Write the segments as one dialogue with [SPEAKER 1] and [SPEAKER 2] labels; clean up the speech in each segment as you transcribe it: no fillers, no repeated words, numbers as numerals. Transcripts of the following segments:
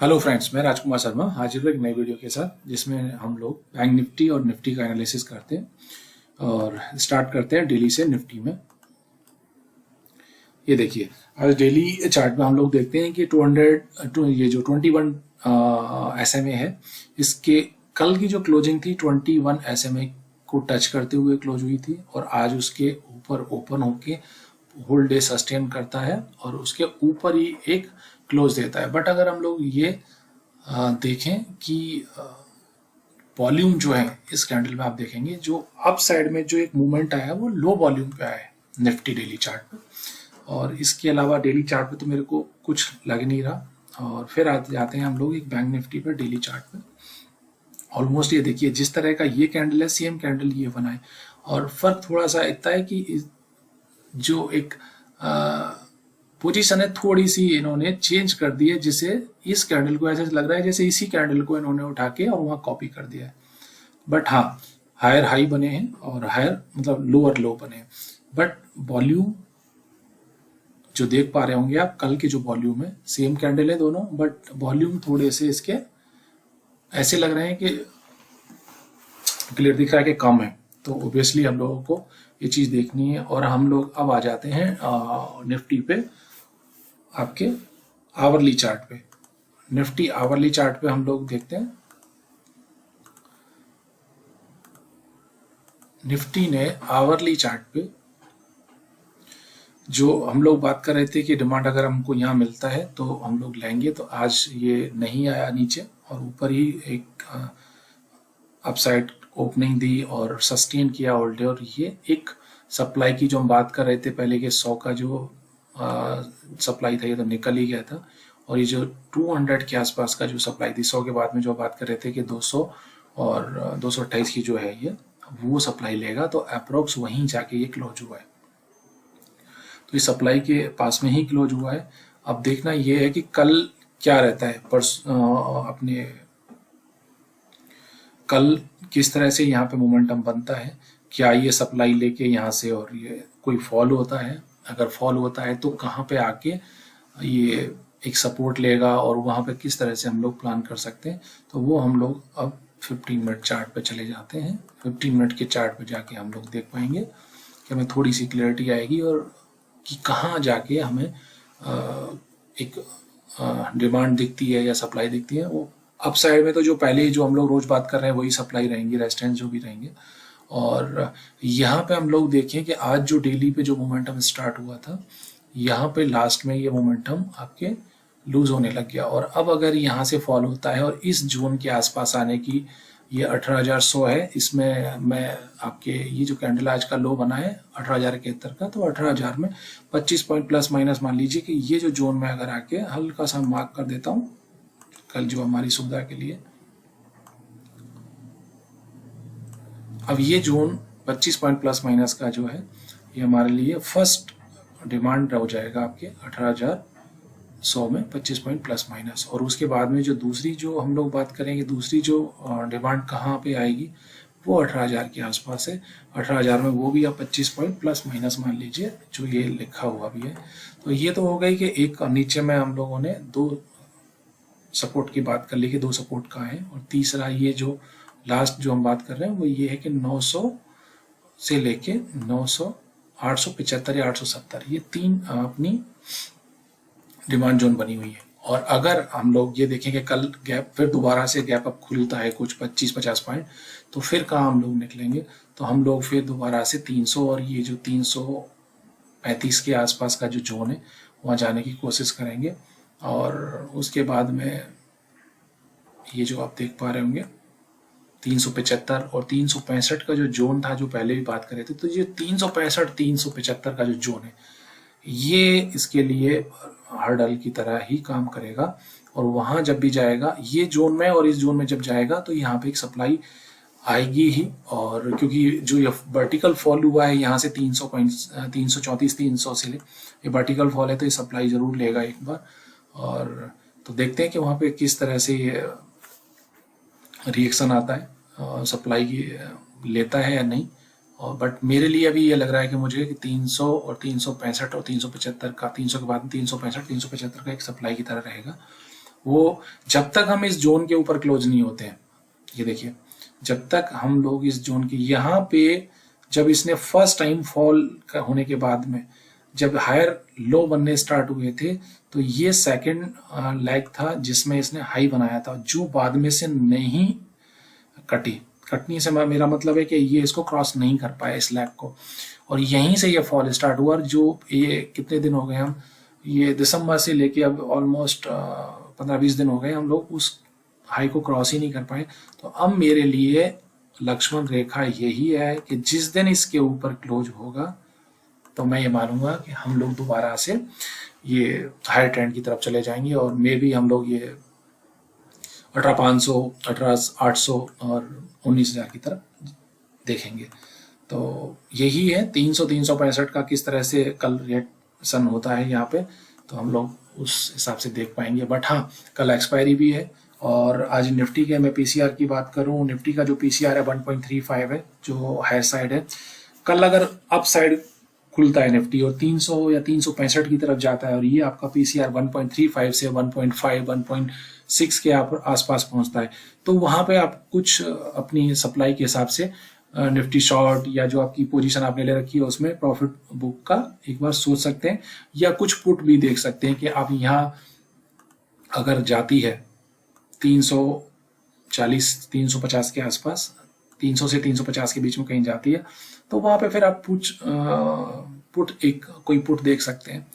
[SPEAKER 1] Hello friends, मैं राजकुमार शर्मा हाजिर हूँ एक नई वीडियो के साथ जिसमें हम लोग बैंक निफ्टी और निफ्टी का एनालिसिस करते हैं और स्टार्ट करते हैं डेली से निफ्टी में। ये देखिए, आज डेली चार्ट में हम लोग देखते हैं कि 200 ये जो 21 SMA है, इसके कल की जो क्लोजिंग थी 21 SMA को टच करते हुए क्लोज हुई थी और आज उसके ऊपर ओपन होके होल डे सस्टेन करता है और उसके ऊपर ही एक क्लोज देता है। बट अगर हम लोग ये देखें कि वॉल्यूम जो है इस कैंडल में आप देखेंगे जो अप साइड में जो एक मूवमेंट आया है वो लो वॉल्यूम पे आया है निफ्टी डेली चार्ट पे, और इसके अलावा डेली चार्ट पे तो मेरे को कुछ लग नहीं रहा। और फिर आते जाते हैं हम लोग एक बैंक निफ्टी पर डेली चार्ट पे। ऑलमोस्ट ये देखिए जिस तरह का ये कैंडल है सेम कैंडल ये बना है, और फर्क थोड़ा सा इतना है कि जो एक पोजीशन है थोड़ी सी इन्होंने चेंज कर दी है, जिसे इस कैंडल को ऐसे लग रहा है जैसे इसी कैंडल को इन्होंने उठा के और वहां कॉपी कर दिया है। बट हाँ, हायर हाई बने हैं और हायर मतलब लोअर लो बने हैं। बट वॉल्यूम जो देख पा रहे होंगे आप, कल के जो वॉल्यूम है सेम कैंडल है दोनों, बट वॉल्यूम थोड़े से इसके ऐसे लग रहे हैं कि क्लियर दिख रहा है कि कम है। तो ऑब्वियसली हम लोगों को ये चीज देखनी है। और हम लोग अब आ जाते हैं निफ्टी पे, आपके आवरली चार्ट पे। निफ्टी आवरली चार्ट पे हम लोग देखते हैं, निफ्टी ने आवरली चार्ट पे जो हम लोग बात कर रहे थे कि डिमांड अगर हमको यहाँ मिलता है तो हम लोग लेंगे, तो आज ये नहीं आया नीचे और ऊपर ही एक अपसाइड ओपनिंग दी और सस्टेन किया ऑल डे। और ये एक सप्लाई की जो हम बात कर रहे थे पहले के 100 का जो सप्लाई था ये तो निकल ही गया था, और ये जो 200 के आसपास का जो सप्लाई थी 100 के बाद में जो बात कर रहे थे कि 200 और 228 की जो है ये वो सप्लाई लेगा, तो अप्रोक्स वहीं जाके ये क्लोज हुआ है। तो इस सप्लाई के पास में ही क्लोज हुआ है। अब देखना ये है कि कल क्या रहता है, अपने कल किस तरह से यहाँ पे मोमेंटम बनता है, क्या ये सप्लाई लेके यहाँ से और ये कोई फॉल होता है, अगर फॉल होता है तो कहाँ पे आके ये एक सपोर्ट लेगा और वहाँ पे किस तरह से हम लोग प्लान कर सकते हैं। तो वो हम लोग अब 15 मिनट चार्ट पे चले जाते हैं। 15 मिनट के चार्ट पे जाके हम लोग देख पाएंगे कि हमें थोड़ी सी क्लियरिटी आएगी और कि कहाँ जाके हमें एक डिमांड दिखती है या सप्लाई दिखती है। वो अप साइड में तो जो पहले जो हम लोग रोज बात कर रहे हैं वही सप्लाई रहेंगी, रेजिस्टेंस जो भी रहेंगे। और यहाँ पे हम लोग देखें कि आज जो डेली पे जो मोमेंटम स्टार्ट हुआ था, यहाँ पे लास्ट में ये मोमेंटम आपके लूज होने लग गया। और अब अगर यहाँ से फॉल होता है और इस जोन के आसपास आने की, ये 18,100 है, इसमें मैं आपके ये जो कैंडल आज का लो बना है 18,071 का, तो 18,000 में 25 पॉइंट प्लस माइनस मान लीजिए कि ये जो जोन में अगर आके हल्का सा मार्क कर देता हूँ कल जो हमारी सुविधा के लिए, अब ये जोन 25 पॉइंट प्लस माइनस का जो है ये हमारे लिए फर्स्ट डिमांड हो जाएगा आपके 18,100 में 25 पॉइंट प्लस माइनस। और उसके बाद में जो दूसरी जो हम लोग बात करेंगे, दूसरी जो डिमांड कहाँ पे आएगी वो 18,000 के आसपास है। 18,000 में वो भी आप 25 पॉइंट प्लस माइनस मान लीजिए जो ये लिखा हुआ भी है। तो ये तो हो गई कि एक नीचे में हम लोगों ने दो सपोर्ट की बात कर ली कि दो सपोर्ट कहाँ है, और तीसरा ये जो लास्ट जो हम बात कर रहे हैं वो ये है कि 900 से लेके 900, 875 या 870, ये तीन अपनी डिमांड जोन बनी हुई है। और अगर हम लोग ये देखेंगे कल गैप फिर दोबारा से गैप अप खुलता है कुछ 25-50 पॉइंट, तो फिर कहाँ हम लोग निकलेंगे, तो हम लोग फिर दोबारा से 300 और ये जो 335 के आसपास का जो जोन है वहाँ जाने की कोशिश करेंगे। और उसके बाद में ये जो आप देख पा रहे होंगे 375 और 365 का जो जोन था जो पहले भी बात कर रहे थे, तो ये 365-375 का जो जोन है ये इसके लिए हर्डल की तरह ही काम करेगा। और वहां जब भी जाएगा ये जोन में और इस जोन में जब जाएगा तो यहाँ पे एक सप्लाई आएगी ही। और क्योंकि जो ये वर्टिकल फॉल हुआ है यहाँ से 334-300 से ये वर्टिकल फॉल है, तो ये सप्लाई जरूर लेगा एक बार। और तो देखते हैं कि वहां पे किस तरह से ये रिएक्शन आता है, सप्लाई की लेता है या नहीं। और बट मेरे लिए अभी ये लग रहा है कि मुझे कि 300 और 365 और 375 का, 300 के बाद 365-375 का एक सप्लाई की तरह रहेगा। वो जब तक हम इस जोन के ऊपर क्लोज नहीं होते हैं, ये देखिए जब तक हम लोग इस जोन के यहाँ पे, जब इसने फर्स्ट टाइम फॉल होने के बाद में जब हायर लो बनने स्टार्ट हुए थे, तो ये सेकंड लेग था जिसमें इसने हाई बनाया था, जो बाद में से नहीं कटनी से मेरा मतलब है कि ये इसको क्रॉस नहीं कर पाया इस लेग को, और यहीं से ये फॉल स्टार्ट हुआ। और जो ये कितने दिन हो गए हम, ये दिसंबर से लेके अब ऑलमोस्ट 15-20 दिन हो गए हम लोग उस हाई को क्रॉस ही नहीं कर पाए। तो अब मेरे लिए लक्ष्मण रेखा यही है कि जिस दिन इसके ऊपर क्लोज होगा तो मैं ये मानूंगा कि हम लोग दोबारा से ये हायर ट्रेंड की तरफ चले जाएंगे, और मे भी हम लोग ये 18,500, 18,800 और 19,000 की तरफ देखेंगे। तो यही है 300-365 का किस तरह से कल रिएक्शन होता है यहाँ पे, तो हम लोग उस हिसाब से देख पाएंगे। बट हाँ, कल एक्सपायरी भी है, और आज निफ्टी के मैं पीसीआर की बात करूँ, निफ्टी का जो पीसीआर है 1.35 है, जो हायर साइड है। कल अगर अप साइड खुलता है निफ्टी और 300 या 365 की तरफ जाता है, और ये आपका पीसीआर 1.35 से 1.5, 1.6 के आसपास पहुंचता है, तो वहां पे आप कुछ अपनी सप्लाई के हिसाब से निफ्टी शॉर्ट या जो आपकी पोजीशन आपने ले रखी है उसमें प्रॉफिट बुक का एक बार सोच सकते हैं, या कुछ पुट भी देख सकते हैं कि आप यहाँ अगर जाती है 340, 350 के आसपास, 300 से 350 के बीच में कहीं जाती है, तो वहां पे फिर आप कोई पुट देख सकते हैं,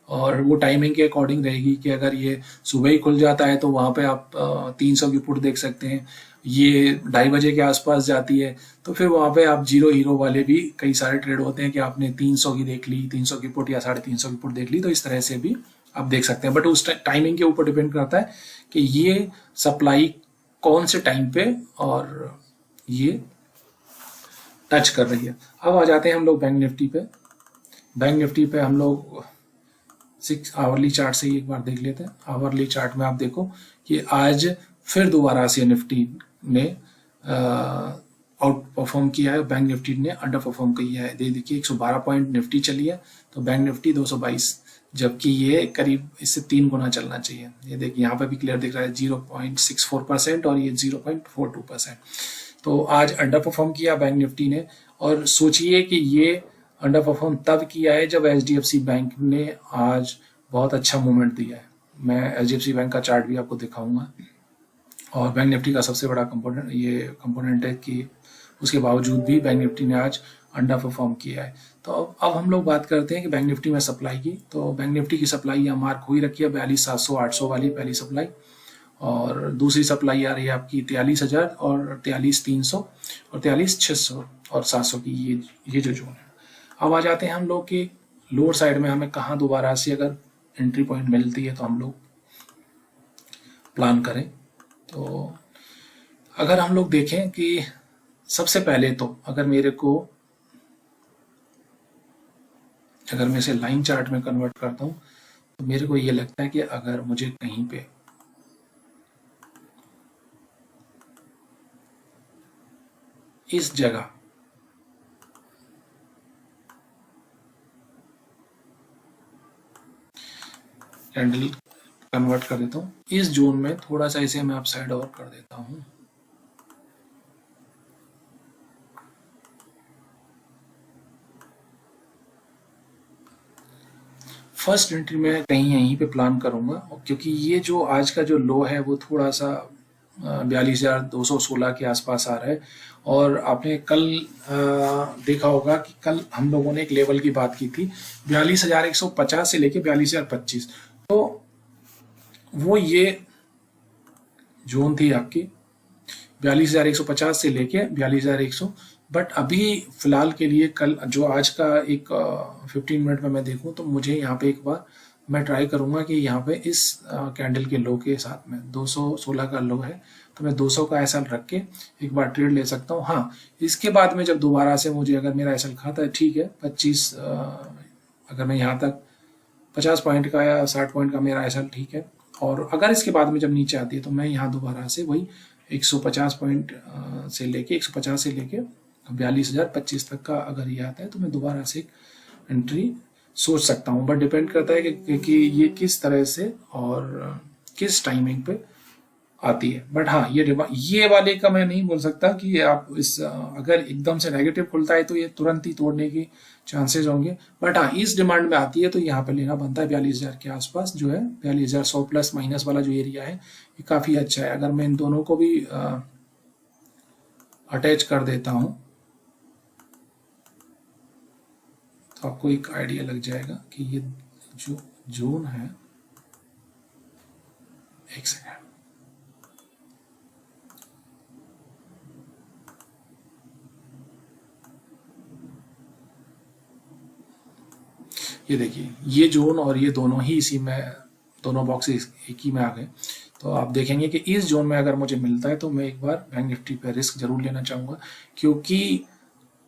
[SPEAKER 1] और वो टाइमिंग के अकॉर्डिंग रहेगी कि अगर ये सुबह ही खुल जाता है तो वहां पे आप 300 की पुट देख सकते हैं। ये 2:30 बजे के आसपास जाती है तो फिर वहां पे आप जीरो हीरो वाले भी कई सारे ट्रेड होते हैं कि आपने 300 की देख ली, 300 की पुट या 350 की पुट देख ली, तो इस तरह से भी आप देख सकते हैं। बट उस टाइमिंग के ऊपर डिपेंड करता है कि ये सप्लाई कौन से टाइम पे और ये टच कर रही है। अब आ जाते हैं हम लोग बैंक निफ्टी पे। बैंक निफ्टी पे हम लोग 6 आवरली चार्ट से एक बार देख लेते हैं। आवरली चार्ट में आप देखो कि आज फिर दोबारा से निफ्टी ने आउट परफॉर्म किया है, बैंक निफ्टी ने अंडर परफॉर्म किया है। देखिए 112 पॉइंट निफ्टी चली है तो बैंक निफ्टी 222, जबकि ये करीब इससे 3 गुना चलना चाहिए। ये देखिए यहाँ पे भी क्लियर दिख रहा है 0.64% और ये 0.42%। तो आज अंडर परफॉर्म किया बैंक निफ्टी ने, और सोचिए कि ये अंडर परफॉर्म तब किया है जब एचडीएफसी बैंक ने आज बहुत अच्छा मूवमेंट दिया है। मैं एचडीएफसी बैंक का चार्ट भी आपको दिखाऊंगा, और बैंक निफ्टी का सबसे बड़ा कंपोनेंट है कि उसके बावजूद भी बैंक निफ्टी ने आज अंडर परफॉर्म किया है। तो अब हम लोग बात करते हैं कि बैंक निफ्टी में सप्लाई की। तो बैंक निफ्टी की सप्लाई यहाँ मार्क हुई रखी है 42,700-800 वाली पहली सप्लाई, और दूसरी सप्लाई आ रही है आपकी 43,000 और 43,300 और 43,600 और 700 की, ये जो जोन है। अब आ जाते हैं हम लोग कि लोअर साइड में हमें कहाँ दोबारा से अगर एंट्री पॉइंट मिलती है तो हम लोग प्लान करें। तो अगर हम लोग देखें कि सबसे पहले तो अगर मैं इसे लाइन चार्ट में कन्वर्ट करता हूं तो मेरे को ये लगता है कि अगर मुझे कहीं पे इस जगह कैंडल कन्वर्ट कर देता हूं इस जोन में, थोड़ा सा इसे मैं अपसाइड और कर देता हूं, फर्स्ट एंट्री में कहीं यहीं पे प्लान करूंगा, क्योंकि ये जो आज का जो लो है वो थोड़ा सा 42,216 के आसपास आ रहा है। और आपने कल देखा होगा कि कल हम लोगों ने एक लेवल की बात की थी 42,150 से लेके 42,025, तो वो ये जोन थी आपकी 42,150 से लेके 42,100। बट अभी फिलहाल के लिए कल जो आज का एक 15 मिनट में मैं देखूं तो मुझे यहाँ पे एक बार मैं ट्राई करूंगा कि यहाँ पे इस कैंडल के लो के साथ में 216 का लो है तो मैं 200 का एसएल रख के एक बार ट्रेड ले सकता हूँ। हाँ, इसके बाद में जब दोबारा से मुझे अगर मेरा एसएल खाता है ठीक है 25, अगर मैं यहाँ तक 50 पॉइंट का या 60 पॉइंट का मेरा एसएल ठीक है, और अगर इसके बाद में जब नीचे आती है तो मैं यहाँ दोबारा से वही 150 पॉइंट से लेके 150 से लेके 42,025 तक का अगर ये आता है तो मैं दोबारा से एंट्री सोच सकता हूँ। बट डिपेंड करता है कि ये किस तरह से और किस टाइमिंग पे आती है। बट हाँ, ये वाले का मैं नहीं बोल सकता कि आप इस अगर एकदम से नेगेटिव खुलता है तो ये तुरंत ही तोड़ने की चांसेस होंगे। बट हाँ, इस डिमांड में आती है तो यहाँ पे लेना बनता है 42,000 के आसपास जो है, 42,100 प्लस माइनस वाला जो एरिया है ये काफी अच्छा है। अगर मैं इन दोनों को भी अटैच कर देता हूं तो आपको एक आइडिया लग जाएगा कि ये जो जोन है, एक सेकेंड, ये देखिए ये जोन और ये दोनों ही इसी में, दोनों बॉक्सेस एक ही में आ गए। तो आप देखेंगे कि इस जोन में अगर मुझे मिलता है तो मैं एक बार बैंक निफ्टी पे रिस्क जरूर लेना चाहूंगा, क्योंकि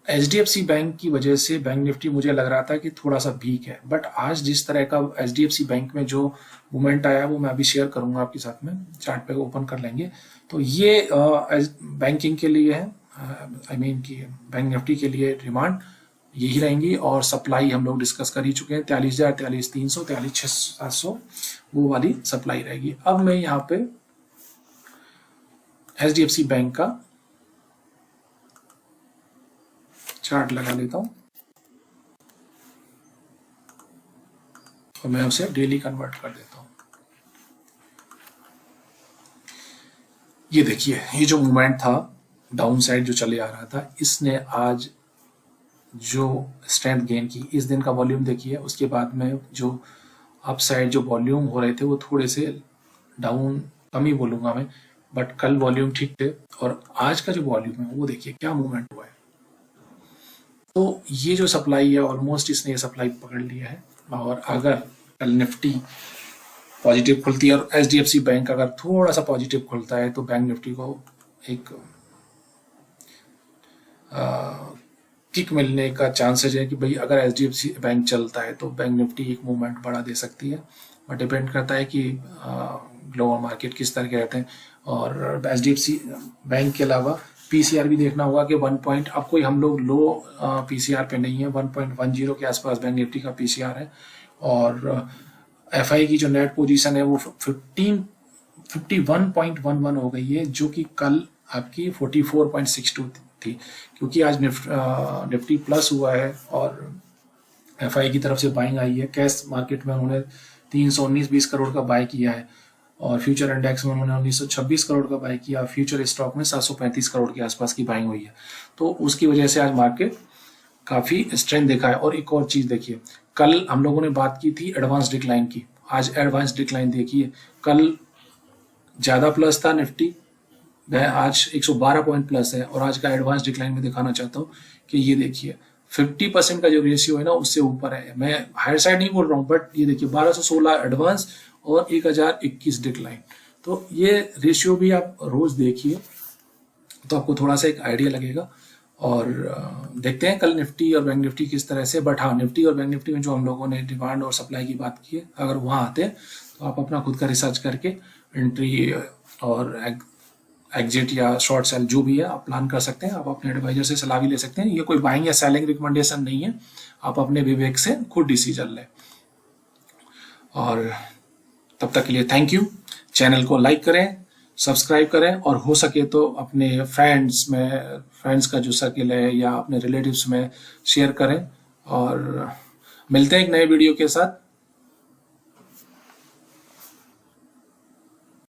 [SPEAKER 1] HDFC बैंक की वजह से बैंक निफ्टी मुझे लग रहा था कि थोड़ा सा वीक है। बट आज जिस तरह का HDFC बैंक में जो मूवमेंट आया वो मैं अभी शेयर करूंगा आपके साथ में, चार्ट पे ओपन कर लेंगे। तो ये बैंकिंग के लिए है, आई मीन कि बैंक निफ्टी के लिए डिमांड यही रहेंगी, और सप्लाई हम लोग डिस्कस कर ही चुके हैं, 43,000, 43,300, 43,700 वो वाली सप्लाई रहेगी। अब मैं यहाँ पे HDFC बैंक का चार्ट लगा लेता हूं और मैं उसे डेली कन्वर्ट कर देता हूं। ये देखिए ये जो मूवमेंट था डाउन साइड जो चले आ रहा था, इसने आज जो स्ट्रेंथ गेन की, इस दिन का वॉल्यूम देखिए, उसके बाद में जो अप साइड जो वॉल्यूम हो रहे थे वो थोड़े से डाउन, कम ही बोलूंगा मैं, बट कल वॉल्यूम ठीक थे, और आज का जो वॉल्यूम है वो देखिए क्या मूवमेंट हुआ है। तो ये जो सप्लाई है ऑलमोस्ट इसने ये सप्लाई पकड़ लिया है, और अगर कल निफ्टी पॉजिटिव खुलती है और HDFC बैंक अगर थोड़ा सा पॉजिटिव खुलता है तो बैंक निफ्टी को एक किक मिलने का चांसेस है कि भाई अगर HDFC बैंक चलता है तो बैंक निफ्टी एक मूवमेंट बढ़ा दे सकती है। और डिपेंड करता है कि ग्लोबल मार्केट किस तरह के रहते हैं, और HDFC बैंक के अलावा PCR भी देखना होगा कि 1 पॉइंट, अब कोई हम लोग लो PCR पे नहीं है, 1.10 के आसपास बैंक निफ्टी का PCR है, और FI की जो नेट पोजीशन है वो 51.11 हो गई है, जो कि कल आपकी 44.62 थी, क्योंकि आज निफ्टी प्लस हुआ है और FI की तरफ से बाइंग आई है। कैश मार्केट में उन्होंने 319-20 करोड़ का बाय किया है, और फ्यूचर इंडेक्स में उन्होंने 1926 करोड़ का बाय किया, फ्यूचर स्टॉक में 735 करोड़ के आसपास की बाइंग हुई है। तो उसकी वजह से आज मार्केट काफी स्ट्रेंथ देखा है। और एक और चीज देखिए, कल हम लोगों ने बात की थी एडवांस डिक्लाइन की, आज एडवांस डिक्लाइन देखिए, कल ज्यादा प्लस था निफ्टी, आज 112 पॉइंट प्लस है, और आज का एडवांस डिक्लाइन में दिखाना चाहता हूँ कि ये देखिए 50% का जो रेशियो है ना उससे ऊपर है। मैं हायर साइड नहीं बोल रहा हूँ, बट ये देखिए 1216 एडवांस और 1021 डिक्लाइन। तो ये रेशियो भी आप रोज देखिए तो आपको थोड़ा सा एक आइडिया लगेगा। और देखते हैं कल निफ्टी और बैंक निफ्टी किस तरह से। बट हाँ, निफ्टी और बैंक निफ्टी में जो हम लोगों ने डिमांड और सप्लाई की बात की है, अगर वहां आते हैं तो आप अपना खुद का रिसर्च करके एंट्री और एग्जिट या शॉर्ट सेल जो भी है आप प्लान कर सकते हैं। आप अपने एडवाइजर से सलाह भी ले सकते हैं, ये कोई बाइंग या सेलिंग रिकमेंडेशन नहीं है, आप अपने विवेक से खुद डिसीजन लें। और तब तक के लिए थैंक यू। चैनल को लाइक करें, सब्सक्राइब करें, और हो सके तो अपने फ्रेंड्स का जो सर्किल है या अपने रिलेटिव्स में शेयर करें। और मिलते हैं एक नए वीडियो के साथ।